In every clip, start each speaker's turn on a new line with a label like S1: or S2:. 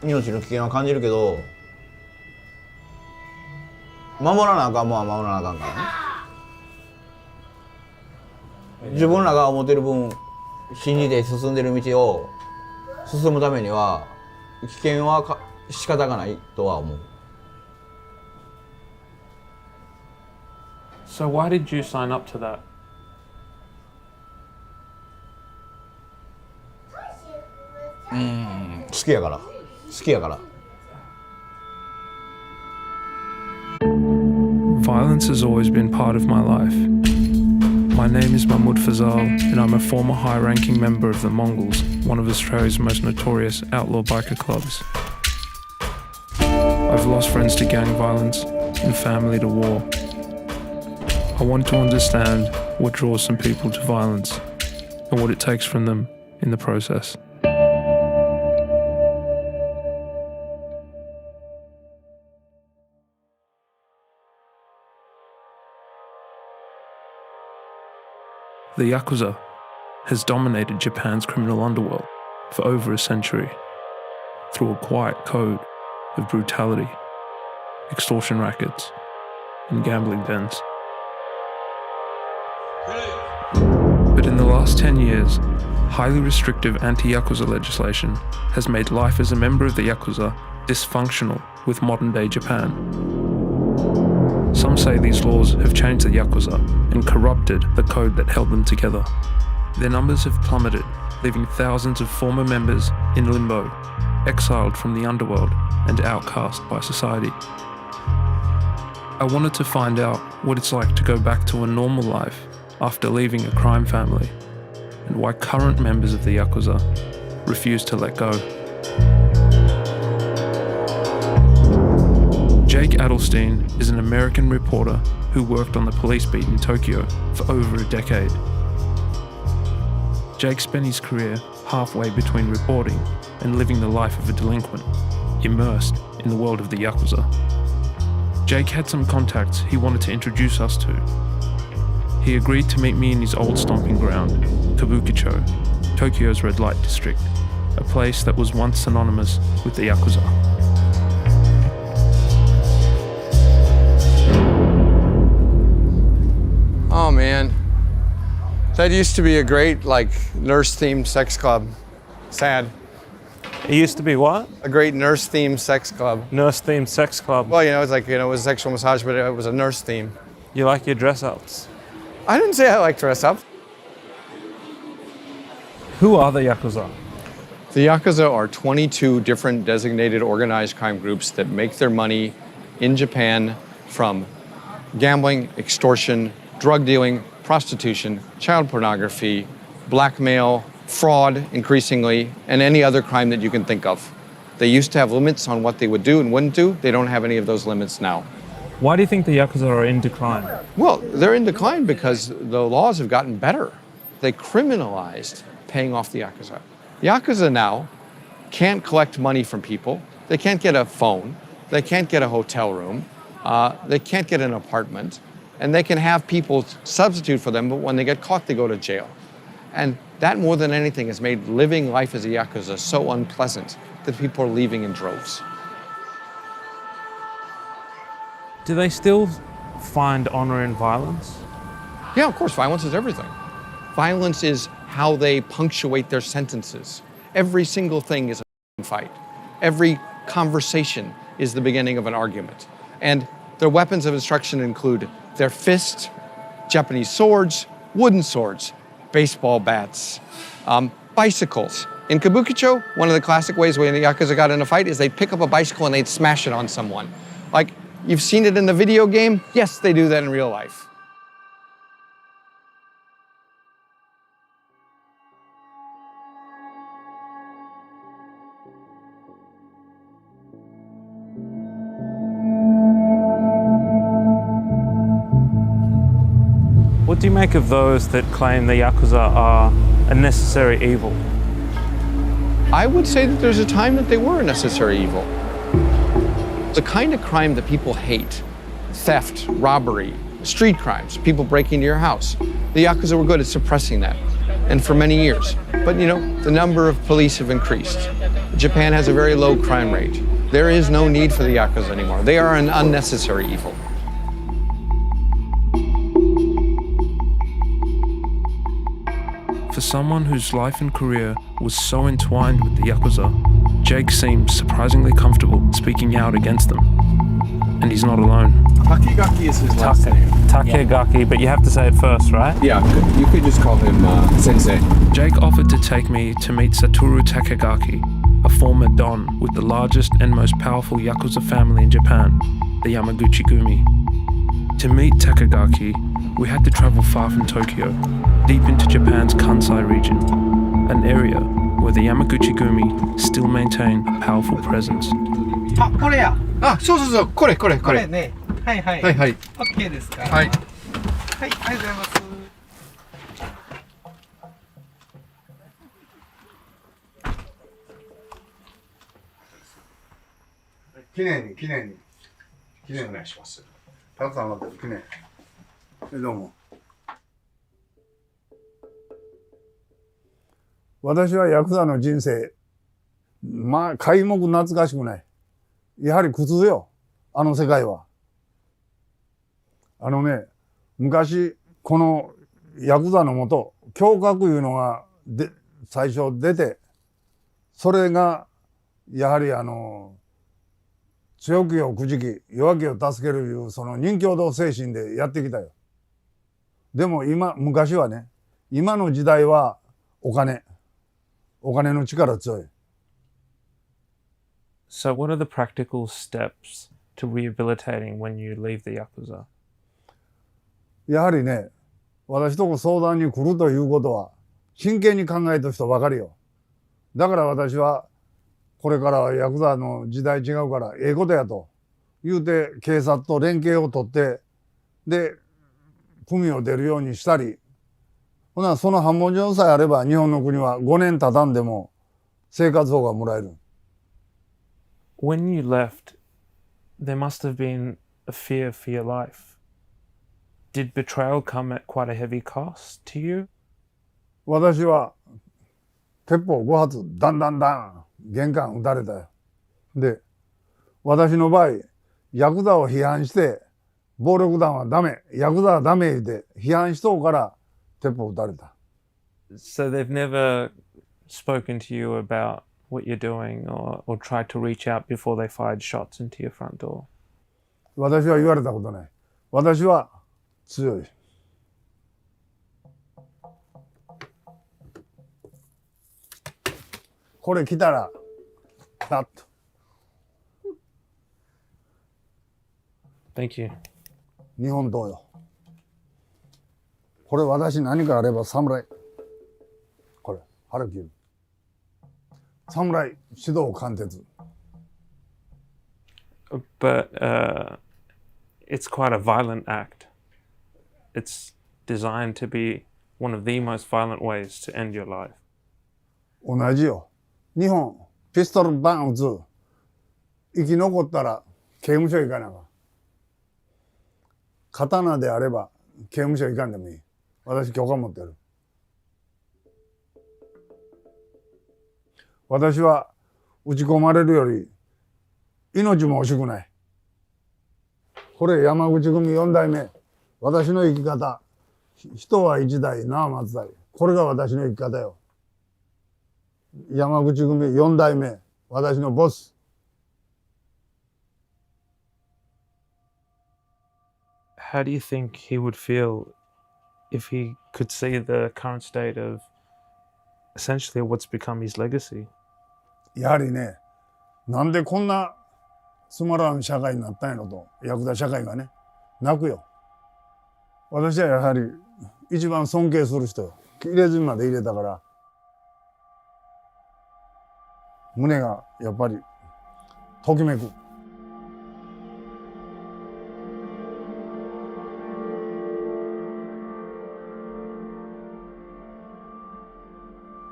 S1: 命の危険は感じるけど、守らなあかんもんは守らなあかんからね。自分らが思ってる分信じて進んでる道を進むためには危険は仕方がないとは思う。
S2: So why did you sign up to that?
S1: 好きやから好きやから。
S2: Violence has always been part of my life. My name is Mahmoud Fazal, and I'm a former high-ranking member of the Mongols, one of Australia's most notorious outlaw biker clubs. I've lost friends to gang violence and family to war. I want to understand what draws some people to violence and what it takes from them in the process. The Yakuza has dominated Japan's criminal underworld for over a century through a quiet code of brutality, extortion rackets, and gambling dens. But in the last 10 years, highly restrictive anti-Yakuza legislation has made life as a member of the Yakuza dysfunctional with modern-day Japan. Some say these laws have changed the Yakuza and corrupted the code that held them together. Their numbers have plummeted, leaving thousands of former members in limbo, exiled from the underworld and outcast by society. I wanted to find out what it's like to go back to a normal life after leaving a crime family, and why current members of the Yakuza refuse to let go. Jake Adelstein is an American reporter who worked on the police beat in Tokyo for over a decade. Jake spent his career halfway between reporting and living the life of a delinquent, immersed in the world of the Yakuza. Jake had some contacts he wanted to introduce us to. He agreed to meet me in his old stomping ground, Kabukicho, Tokyo's red light district, a place that was once synonymous with the Yakuza.
S3: Oh man, that used to be a great nurse-themed sex club. Sad.
S2: It used to be what?
S3: A great nurse-themed sex club.
S2: Nurse-themed sex club.
S3: Well, it was it was a sexual massage, but it was a nurse theme.
S2: You like your dress-ups?
S3: I didn't say I like dress up.
S2: Who are the Yakuza?
S3: The Yakuza are 22 different designated organized crime groups that make their money in Japan from gambling, extortion, drug dealing, prostitution, child pornography, blackmail, fraud increasingly, and any other crime that you can think of. They used to have limits on what they would do and wouldn't do. They don't have any of those limits now.
S2: Why do you think the Yakuza are in decline?
S3: Well, they're in decline because the laws have gotten better. They criminalized paying off the Yakuza. Yakuza now can't collect money from people. They can't get a phone. They can't get a hotel room. They can't get an apartment. And they can have people substitute for them, but when they get caught, they go to jail. And that, more than anything, has made living life as a Yakuza so unpleasant that people are leaving in droves.
S2: Do they still find honor in violence?
S3: Yeah, of course, violence is everything. Violence is how they punctuate their sentences. Every single thing is a fight. Every conversation is the beginning of an argument. And their weapons of instruction include their fists, Japanese swords, wooden swords, baseball bats, bicycles. In Kabukicho, one of the classic ways when the Yakuza got in a fight is they'd pick up a bicycle and they'd smash it on someone. Like, you've seen it in the video game? Yes, they do that in real life.
S2: What do you make of those that claim the Yakuza are a necessary evil?
S3: I would say that there's a time that they were a necessary evil. The kind of crime that people hate, theft, robbery, street crimes, people breaking into your house, the Yakuza were good at suppressing that. and for many years. But the number of police have increased. Japan has a very low crime rate. There is no need for the Yakuza anymore. They are an unnecessary evil.
S2: For someone whose life and career was so entwined with the Yakuza, Jake seems surprisingly comfortable speaking out against them. And he's not alone.
S4: Takegaki is his last name.
S5: Takegaki, but you have to say it first, right?
S4: Yeah, you could just call him Sensei.
S2: Jake offered to take me to meet Satoru Takegaki, a former don with the largest and most powerful Yakuza family in Japan, the Yamaguchi-gumi. To meet Takegaki, we had to travel far from Tokyo, deep into Japan's Kansai region, an area where the Yamaguchi-gumi still maintain a powerful presence.
S6: あ、これや。
S3: そうそうそう、これ。
S6: これね。はいはい。
S3: はい。
S6: OK ですか。
S3: はい。
S6: はい、ありがとうございます。
S7: 記念にお願いします。たくさん余ってる記念。どうも。私はヤクザの人生、皆目懐かしくない。やはり苦痛よ。あの世界は。昔、このヤクザのもと、侠客いうのが最初出て、それが、やはり強気をくじき、弱気を助けるいう、その人共同精神でやってきたよ。でも昔はね、今の時代はお金の力強い。
S5: So what are the practical steps to rehabilitating when you leave the Yakuza?
S7: やはりね、私とこ相談に来るということは、真剣に考えた人ばかりよ。だから私は、これからはヤクザの時代違うから、ええことやと言うて、警察と連携を取って、で、組を出るようにしたり、ほな、その半分上さえあれば、日本の国は5年経たんでも生活保護がもらえる。
S5: When you left, there must have been a fear for your life. Did betrayal come at quite a heavy cost to you?
S7: 私は、鉄砲5発、ダン、玄関撃たれたよ。で、私の場合、ヤクザを批判して、暴力団はダメ、ヤクザはダメ言うて、批判しとうから、鉄砲撃たれた。
S5: So they've never spoken to you about what you're doing or tried to reach out before they fired shots into your front door?
S7: 私は言われたことない。私は強い。これ来たら、パッと。
S5: Thank you.
S7: 日本刀よ。これ私何かあれば侍。これ、腹切る。侍、指導貫徹。
S5: But it's quite a violent act. It's designed to be one of the most violent ways to end your life.
S7: 同じよ。日本、ピストルバン撃つ。生き残ったら刑務所行かなあかん。刀であれば刑務所行かんでもいい。私許可持ってる。私は打ち込まれるより命も惜しくない。これ山口組4代目。私の生き方。人は一代、名は松代。これが私の生き方よ。山口組4代目。私のボス。
S5: How do you think he would feel if he could see the current state of essentially what's become his legacy?
S7: やはりね、なんでこんなつまらん社会になったんやろと、ヤクザ社会がね、泣くよ。私はやはり一番尊敬する人よ。入れ墨まで入れたから、胸がやっぱりときめく。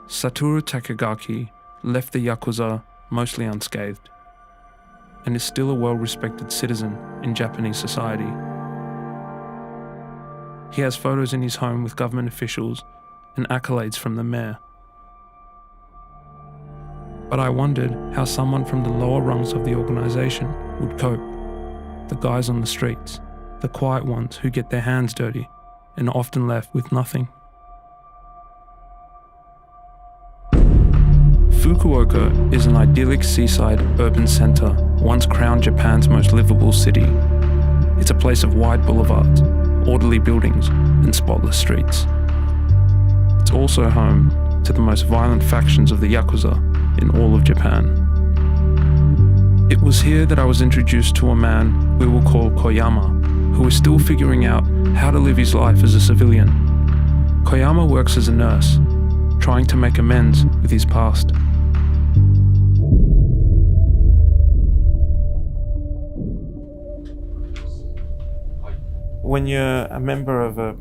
S2: Satoru Takegaki left the Yakuza mostly unscathed and is still a well-respected citizen in Japanese society. He has photos in his home with government officials and accolades from the mayor. But I wondered how someone from the lower rungs of the organisation would cope. The guys on the streets, the quiet ones who get their hands dirty and are often left with nothing. Fukuoka is an idyllic seaside urban centre, once crowned Japan's most livable city. It's a place of wide boulevards, orderly buildings, and spotless streets. It's also home to the most violent factions of the Yakuza in all of Japan. It was here that I was introduced to a man we will call Koyama, who is still figuring out how to live his life as a civilian. Koyama works as a nurse, trying to make amends with his past.
S5: When you're a member of a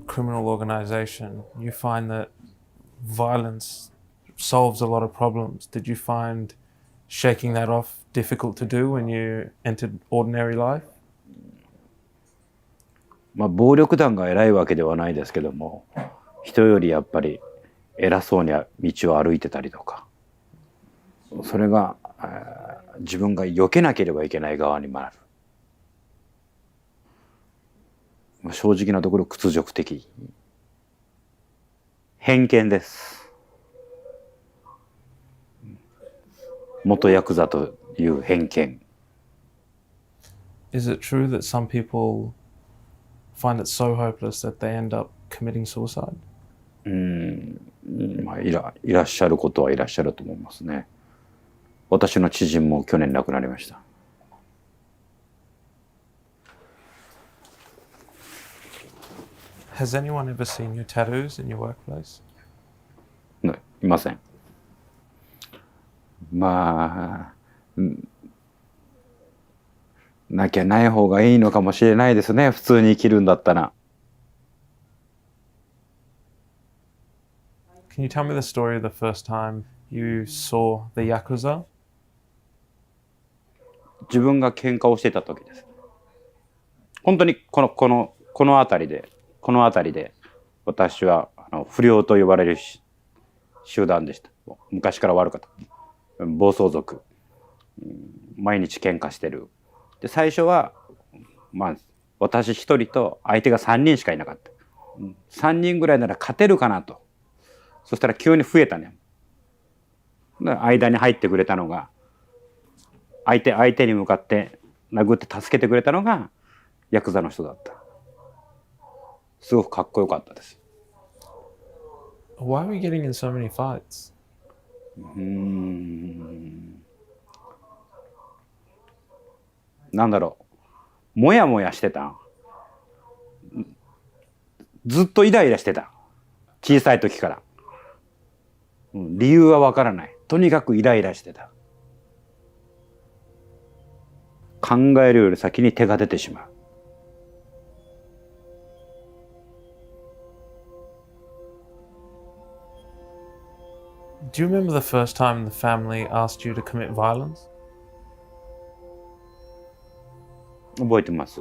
S5: criminal organization, you find that violence solves a lot of problems. Did you find shaking that off difficult to do when you entered ordinary life?
S8: まあ暴力団が偉いわけではないですけども、人よりやっぱり偉そうに道を歩いてたりとか、それが自分が避けなければいけない側に回る。正直なところ屈辱的。偏見です。元ヤクザという偏見。
S5: Is it true that some people find it so hopeless that they end up committing suicide?
S8: まあ、いらっしゃることはいらっしゃると思いますね。私の知人も去年亡くなりました。
S5: Has anyone ever seen your tattoos in your workplace?
S8: いません。まあ、なきゃない方がいいのかもしれないですね。普通に生きるんだったら。
S5: Can you tell me the story of the first time you saw the Yakuza?
S8: 自分が喧嘩をしてた時です。本当にこの辺りで私は不良と呼ばれる集団でした。昔から悪かった。暴走族。毎日喧嘩してる。で最初はまあ私一人と相手が3人しかいなかった。3人ぐらいなら勝てるかなと。そしたら急に増えたね。間に入ってくれたのが相手に向かって殴って助けてくれたのがヤクザの人だった。すごくかっこよかったです。
S5: Why are we getting in so many fights?
S8: なんだろう。もやもやしてた。ずっとイライラしてた。小さい時から。理由はわからない。とにかくイライラしてた。考えるより先に手が出てしまう。
S5: Do you remember the first time the family asked you to commit violence?
S8: 覚えてます。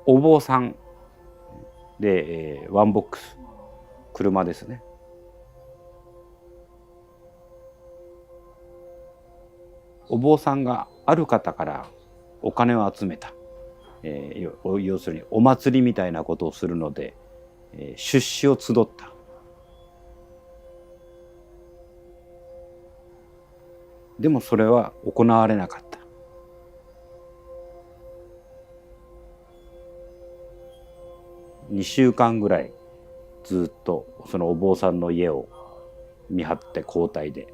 S8: お坊さんで、ワンボックス車ですね。お坊さんがある方からお金を集めた、要するにお祭りみたいなことをするので、出資を集った。でもそれは行われなかった。2週間ぐらいずっとそのお坊さんの家を見張って交代で。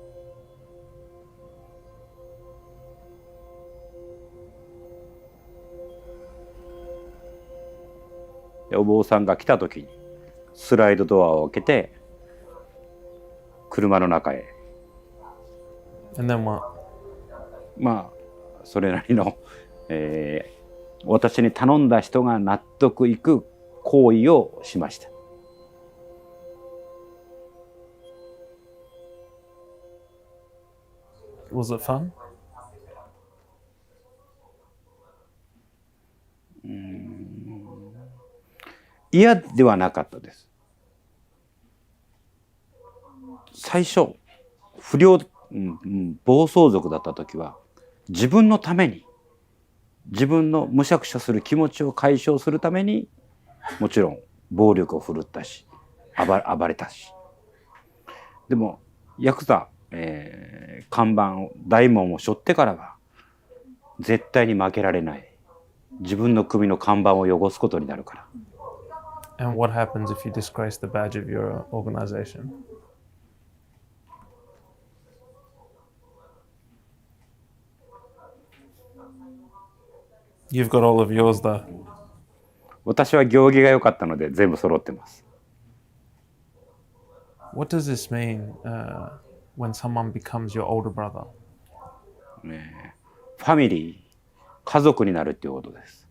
S8: お坊さんが来た時にスライドドアを開けて車の中へ。
S5: And then what?
S8: まあそれなりの、私に頼んだ人が納得いく行為をしました。
S5: Was it fun?
S8: うん嫌ではなかったです。最初暴走族だった時は自分のために、自分のむしゃくしゃする気持ちを解消するためにもちろん暴力を振るったし暴れたし、でもヤクザ、看板を大門を背負ってからは絶対に負けられない。自分の首の看板を汚すことになるから。
S2: And what happens if you disgrace the badge of your organization? You've got all of yours though.
S8: 私は行儀が良かったので全部揃ってます。
S2: What does this mean when someone becomes your older brother?
S8: ファミリー、家族になるっていうことです。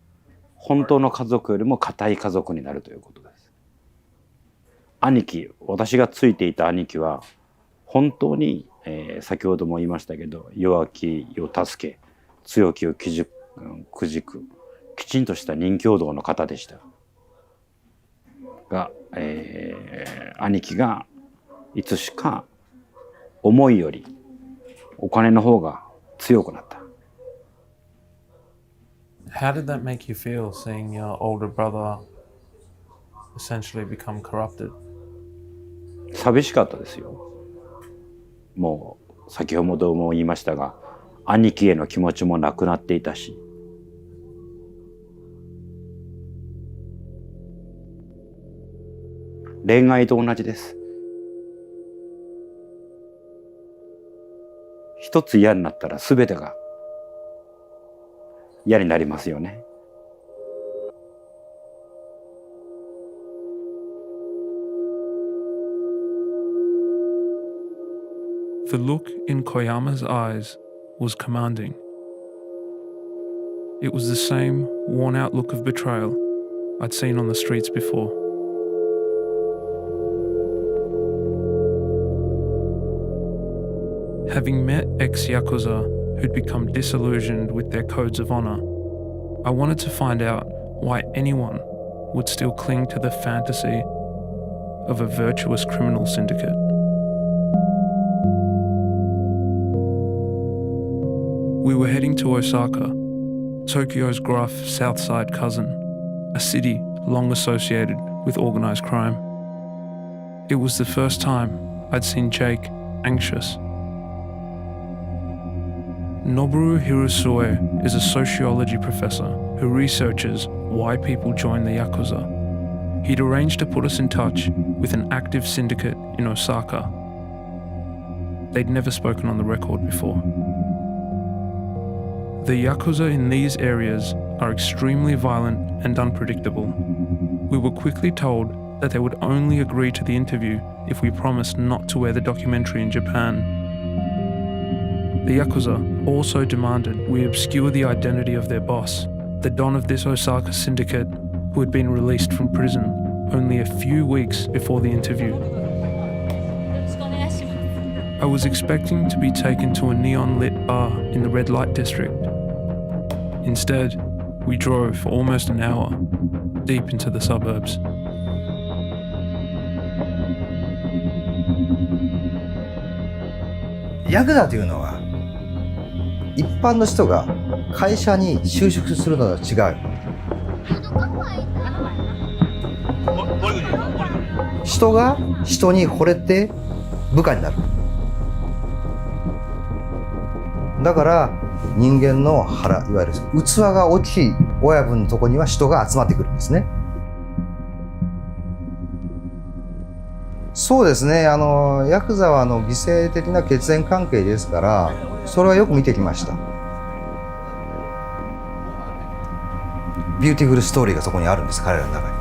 S8: 本当の家族よりも固い家族になるということです。兄貴、私がついていた兄貴は本当に、先ほども言いましたけど、弱きを助け、強きをくじく、きちんとした任侠道の方でしたが、兄貴がいつしか思いよりお金の方が強くなった。
S2: How did that make you feel seeing your older brother essentially become corrupted?
S8: 寂しかったですよ。もう先ほども言いましたが、兄貴への気持ちもなくなっていたし、恋愛と同じです。一つ嫌になったら全てが嫌になりますよね。
S2: The look in Koyama's eyes was commanding. It was the same worn-out look of betrayal I'd seen on the streets before. Having met ex-Yakuza who'd become disillusioned with their codes of honor, I wanted to find out why anyone would still cling to the fantasy of a virtuous criminal syndicate. We were heading to Osaka, Tokyo's gruff South Side cousin, a city long associated with organized crime. It was the first time I'd seen Jake anxious. Noboru Hirosue is a sociology professor who researches why people join the Yakuza. He'd arranged to put us in touch with an active syndicate in Osaka. They'd never spoken on the record before. The Yakuza in these areas are extremely violent and unpredictable. We were quickly told that they would only agree to the interview if we promised not to air the documentary in Japan. The Yakuza also demanded we obscure the identity of their boss, the don of this Osaka syndicate, who had been released from prison only a few weeks before the interview. I was expecting to be taken to a neon-lit bar in the red light district. Instead, we drove for almost an hour, deep into the suburbs.
S9: ヤクザというのは一般の人が会社に就職するのとは違う。人が人に惚れて部下になる。だから人間の腹、いわゆる器が大きい親分のところには人が集まってくるんですね。そうですね、ヤクザは犠牲的な血縁関係ですから、それはよく見てきました。ビューティフルストーリーがそこにあるんです、彼らの中に。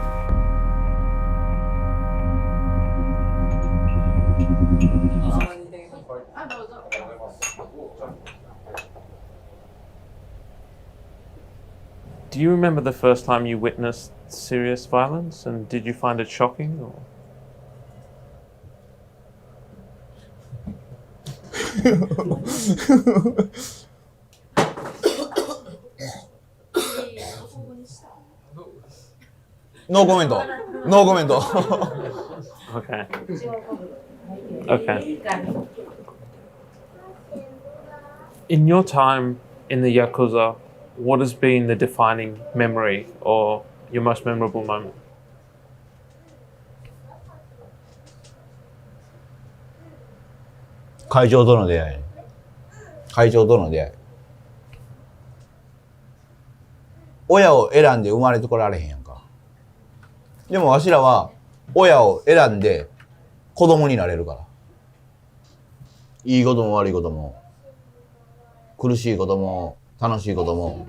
S2: Do you remember the first time you witnessed serious violence, and did you find it shocking? Or?
S1: ノーコメント。ノーコメント。
S5: Okay. Okay. In your time in the Yakuza, what has been the defining memory or your most memorable moment?
S1: 会長との出会い。会長との出会い。親を選んで生まれてこられへんやんか。でもわしらは親を選んで子供になれるから。いいことも悪いことも、苦しいことも楽しいことも、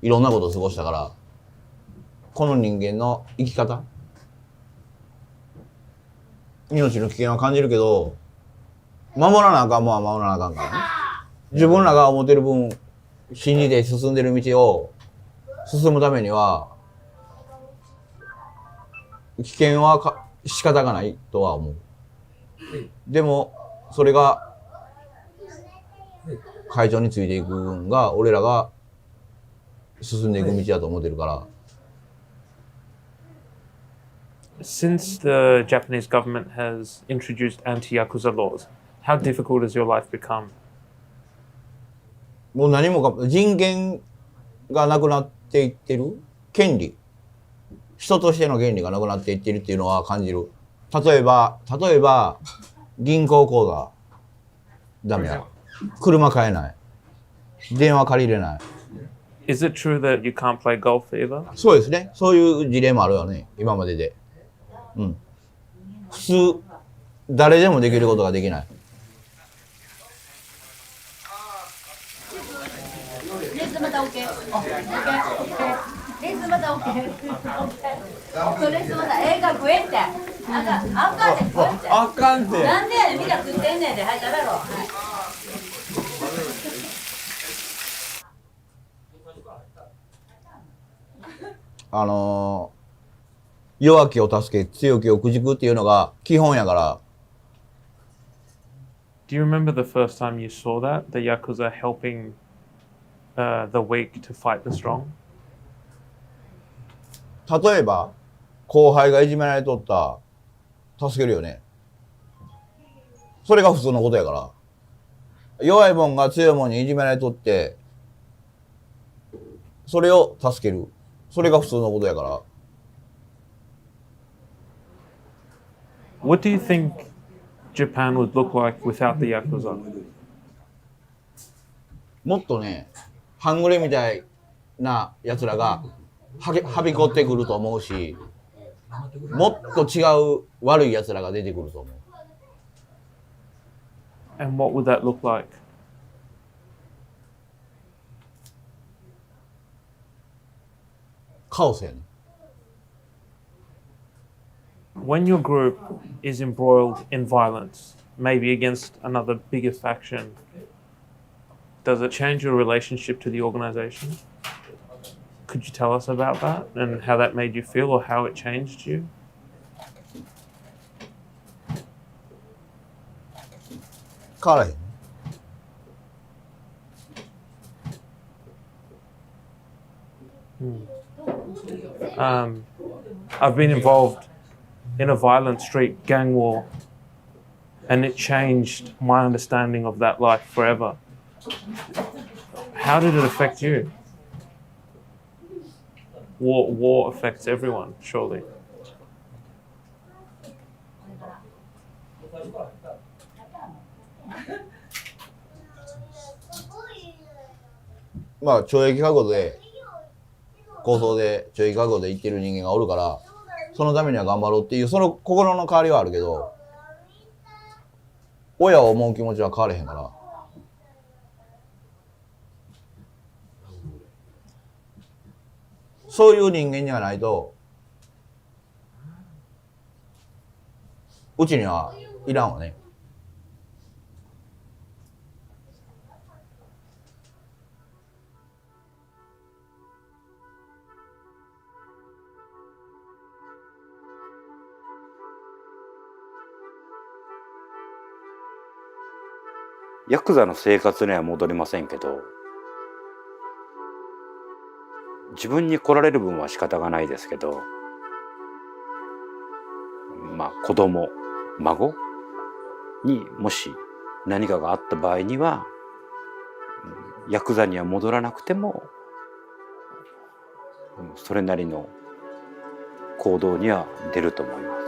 S1: いろんなことを過ごしたから、この人間の生き方、命の危険は感じるけど、守らなあかんもんは守らなあかんからね。自分らが思ってる分、信じて進んでる道を進むためには、危険は仕方がないとは思う。でも、それが、会長についていく部分が、俺らが進んでいく道だと思ってるから。
S5: Since the Japanese government has introduced anti-Yakuza laws, how difficult has your life become?
S1: もう何もか、人権がなくなっていってる権利。人としての権利がなくなっていってるっていうのは感じる。例えば、銀行口座、ダメや。車買えない。電話借りれない。
S5: Is it true that you can't play golf either?
S1: そうですね。そういう事例もあるよね。今までで。うん。普通、誰でもできることができない。
S10: レースまた OK。レースまた OK。レースまた映画食えって。あかんで食えって。
S1: あかんて。
S10: なんでやねん、みんな食ってんねんで、はい、食べろ。はい。
S1: 弱きを助け、強きをくじくっていうのが基本やから。
S5: Do you remember the first time you saw that? The Yakuza helping the weak to fight the strong?
S1: 例えば、後輩がいじめられとった、助けるよね。それが普通のことやから。弱いもんが強いもんにいじめられとって、それを助ける。それが普通のことやから。
S5: What do you think Japan would look like without the Yakuza?
S1: もっとね、半グレみたいな奴らがはびこってくると思うし、もっと違う悪い奴らが出てくると思う。
S5: And what would that look like?
S1: カオスやね。
S5: When your group is embroiled in violence, maybe against another bigger faction, does it change your relationship to the organization? Could you tell us about that and how that made you feel or how it changed you?
S1: 変わらへん。
S5: I've been involved in a violent street gang war, and it changed my understanding of that life forever. How did it affect you? War affects everyone, surely.
S1: まあ懲役覚悟で構想で懲役覚悟で言ってる人間がおるから、そのためには頑張ろうっていうその心の変わりはあるけど、親を思う気持ちは変われへんから。そういう人間にはないと、うちにはいらんわね。
S8: ヤクザの生活には戻りませんけど、自分に来られる分は仕方がないですけど、子供孫にもし何かがあった場合にはヤクザには戻らなくてもそれなりの行動には出ると思いま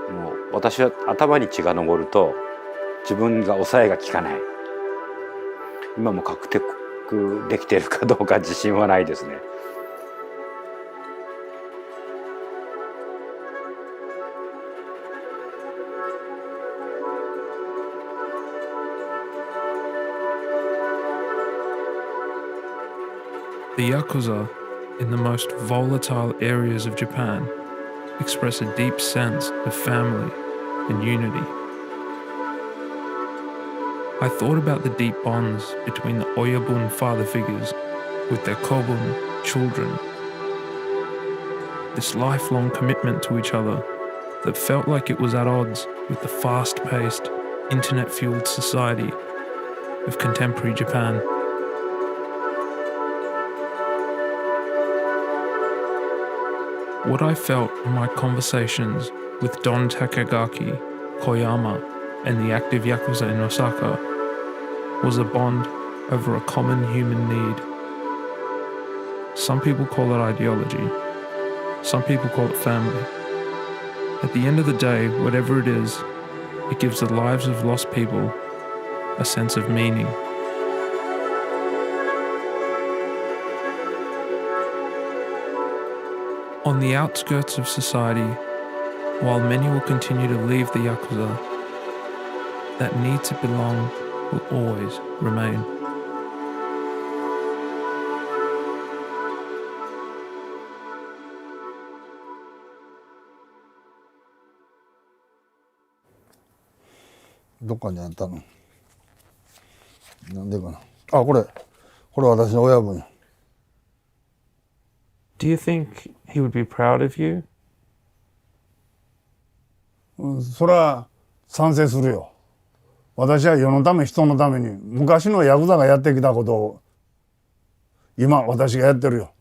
S8: す。もう私は頭に血が上ると自分が抑えが効かない。今も獲得できているかどうか自信はないですね。
S2: The Yakuza, in the most volatile areas of Japan, express a deep sense of family and unity. I thought about the deep bonds between the Oyabun father figures with their Kobun children. This lifelong commitment to each other that felt like it was at odds with the fast-paced, internet-fueled society of contemporary Japan. What I felt in my conversations with Don Takagaki, Koyama, and the active Yakuza in Osaka was a bond over a common human need. Some people call it ideology. Some people call it family. At the end of the day, whatever it is, it gives the lives of lost people a sense of meaning. On the outskirts of society, while many will continue to leave the Yakuza, that need to belong will always remain.
S7: どっかにあったの。なんでかな。あ、これ私の親分。
S5: Do you think he would be proud of you?
S7: それは賛成するよ。私は世のため人のために昔のヤクザがやってきたことを今私がやってるよ。